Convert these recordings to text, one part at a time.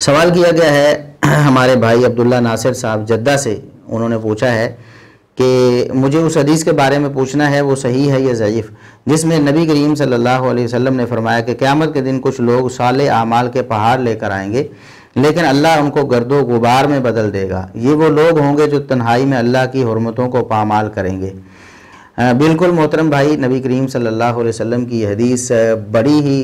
سوال کیا گیا ہے ہمارے بھائی عبداللہ ناصر صاحب جدہ سے، انہوں نے پوچھا ہے کہ مجھے اس حدیث کے بارے میں پوچھنا ہے وہ صحیح ہے یا ضعیف، جس میں نبی کریم صلی اللہ علیہ وسلم نے فرمایا کہ قیامت کے دن کچھ لوگ صالح اعمال کے پہاڑ لے کر آئیں گے لیکن اللہ ان کو گرد و غبار میں بدل دے گا، یہ وہ لوگ ہوں گے جو تنہائی میں اللہ کی حرمتوں کو پامال کریں گے۔ بالکل محترم بھائی، نبی کریم صلی اللہ علیہ وسلم کی یہ حدیث بڑی ہی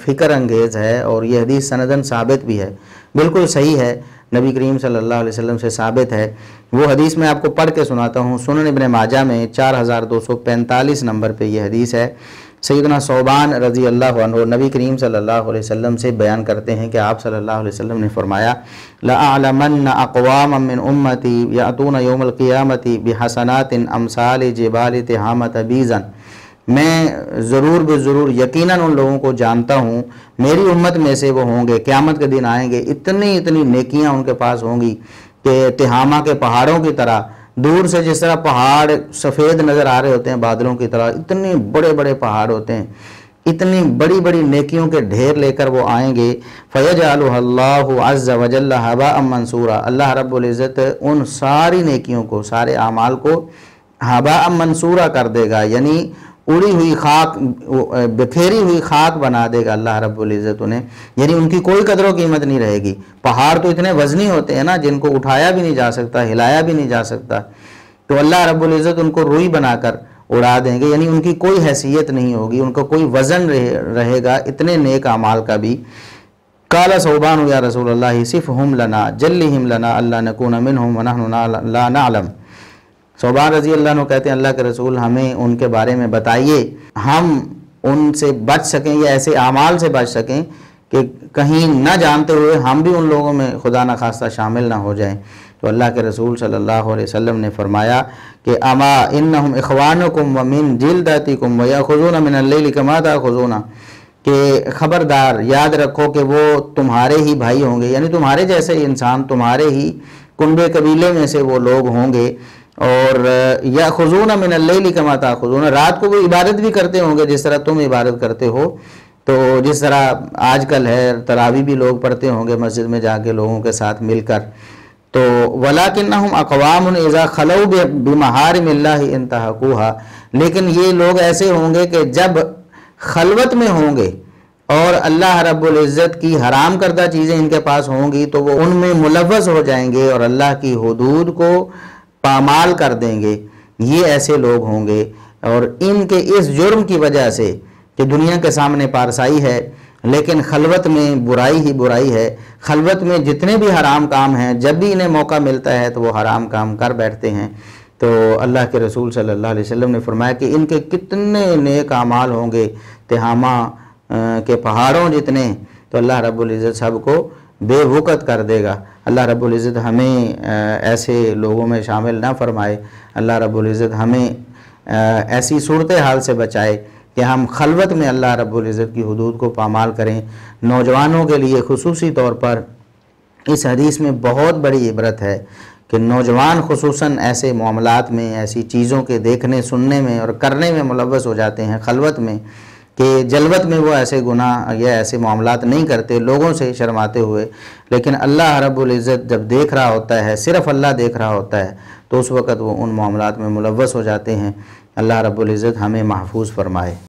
فکر انگیز ہے اور یہ حدیث سندن ثابت بھی ہے، بالکل صحیح ہے، نبی کریم صلی اللہ علیہ وسلم سے ثابت ہے۔ وہ حدیث میں آپ کو پڑھ کے سناتا ہوں، سنن ابن ماجہ میں 4245 نمبر پہ یہ حدیث ہے۔ سیدنا ثوبان رضی اللہ عنہ نبی کریم صلی اللہ علیہ وسلم سے بیان کرتے ہیں کہ آپ صلی اللہ علیہ وسلم نے فرمایا لَأَعْلَمَنَّ أَقْوَامًا مِّنْ أُمَّتِي يَأْتُونَ يَوْمَ الْقِيَامَةِ بِحَسَنَاتٍ أَمْثَالِ جِبَالِ تِہَامَةَ بِيضًا، میں ضرور بضرور یقیناً ان لوگوں کو جانتا ہوں، میری امت میں سے وہ ہوں گے، قیامت کے دن آئیں گے، اتنی نیکیاں ان کے پاس ہوں گی کہ تہامہ کے پہاڑوں کی طرح، دور سے جس طرح پہاڑ سفید نظر آ رہے ہوتے ہیں بادلوں کی طرح، اتنے بڑے بڑے پہاڑ ہوتے ہیں، اتنی بڑی بڑی نیکیوں کے ڈھیر لے کر وہ آئیں گے۔ فَيَجْعَلُهَا اللَّهُ عَزَّ وَجَلَّ هَبَاءً مَنْثُورًا، اللہ رب العزت ان ساری نیکیوں کو، سارے اعمال کو ہباء منصورہ کر دے گا، یعنی اڑی ہوئی خاک، بکھیری ہوئی خاک بنا دے گا اللہ رب العزت انہیں، یعنی ان کی کوئی قدر و قیمت نہیں رہے گی۔ پہاڑ تو اتنے وزنی ہوتے ہیں نا جن کو اٹھایا بھی نہیں جا سکتا، ہلایا بھی نہیں جا سکتا، تو اللہ رب العزت ان کو روئی بنا کر اڑا دیں گے، یعنی ان کی کوئی حیثیت نہیں ہوگی، ان کا کوئی وزن رہے گا اتنے نیک اعمال کا بھی۔ قال ثوبان یا رسول اللہ صفہم لنا جلہم لنا اللہ نکون منہم ونحن لا نعلم، ثوبان رضی اللہ عنہ کہتے ہیں اللہ کے رسول ہمیں ان کے بارے میں بتائیے، ہم ان سے بچ سکیں یا ایسے اعمال سے بچ سکیں کہ کہیں نہ جانتے ہوئے ہم بھی ان لوگوں میں خدا نخواستہ شامل نہ ہو جائیں۔ تو اللہ کے رسول صلی اللہ علیہ وسلم نے فرمایا کہ اما انہم اخوانکم ومن جلدتکم ویأخذون من اللیل کما تأخذون، کہ خبردار یاد رکھو کہ وہ تمہارے ہی بھائی ہوں گے، یعنی تمہارے جیسے انسان، تمہارے ہی کنبے قبیلے میں سے وہ لوگ ہوں گے، اور یأخذون من اللیل کما تأخذون، رات کو وہ عبادت بھی کرتے ہوں گے جس طرح تم عبادت کرتے ہو، تو جس طرح آج کل ہے تراویح بھی لوگ پڑھتے ہوں گے مسجد میں جا کے لوگوں کے ساتھ مل کر، تو وَلَكِنَّهُمْ أَقْوَامٌ إِذَا خَلَوْا بِمَحَارِمِ اللَّهِ انْتَهَكُوهَا، لیکن یہ لوگ ایسے ہوں گے کہ جب خلوت میں ہوں گے اور اللہ رب العزت کی حرام کردہ چیزیں ان کے پاس ہوں گی تو وہ ان میں ملوث ہو جائیں گے اور اللہ کی حدود کو پامال کر دیں گے، یہ ایسے لوگ ہوں گے۔ اور ان کے اس جرم کی وجہ سے کہ دنیا کے سامنے پارسائی ہے لیکن خلوت میں برائی ہی برائی ہے، خلوت میں جتنے بھی حرام کام ہیں جب بھی انہیں موقع ملتا ہے تو وہ حرام کام کر بیٹھتے ہیں۔ تو اللہ کے رسول صلی اللہ علیہ وسلم نے فرمایا کہ ان کے کتنے نیک اعمال ہوں گے تہامہ کے پہاڑوں جتنے، تو اللہ رب العزت سب کو بے وقت کر دے گا۔ اللہ رب العزت ہمیں ایسے لوگوں میں شامل نہ فرمائے، اللہ رب العزت ہمیں ایسی صورتحال سے بچائے کہ ہم خلوت میں اللہ رب العزت کی حدود کو پامال کریں۔ نوجوانوں کے لیے خصوصی طور پر اس حدیث میں بہت بڑی عبرت ہے کہ نوجوان خصوصاً ایسے معاملات میں، ایسی چیزوں کے دیکھنے سننے میں اور کرنے میں ملوث ہو جاتے ہیں خلوت میں، کہ جلوت میں وہ ایسے گناہ یا ایسے معاملات نہیں کرتے لوگوں سے شرماتے ہوئے، لیکن اللہ رب العزت جب دیکھ رہا ہوتا ہے، صرف اللہ دیکھ رہا ہوتا ہے، تو اس وقت وہ ان معاملات میں ملوث ہو جاتے ہیں۔ اللہ رب العزت ہمیں محفوظ فرمائے۔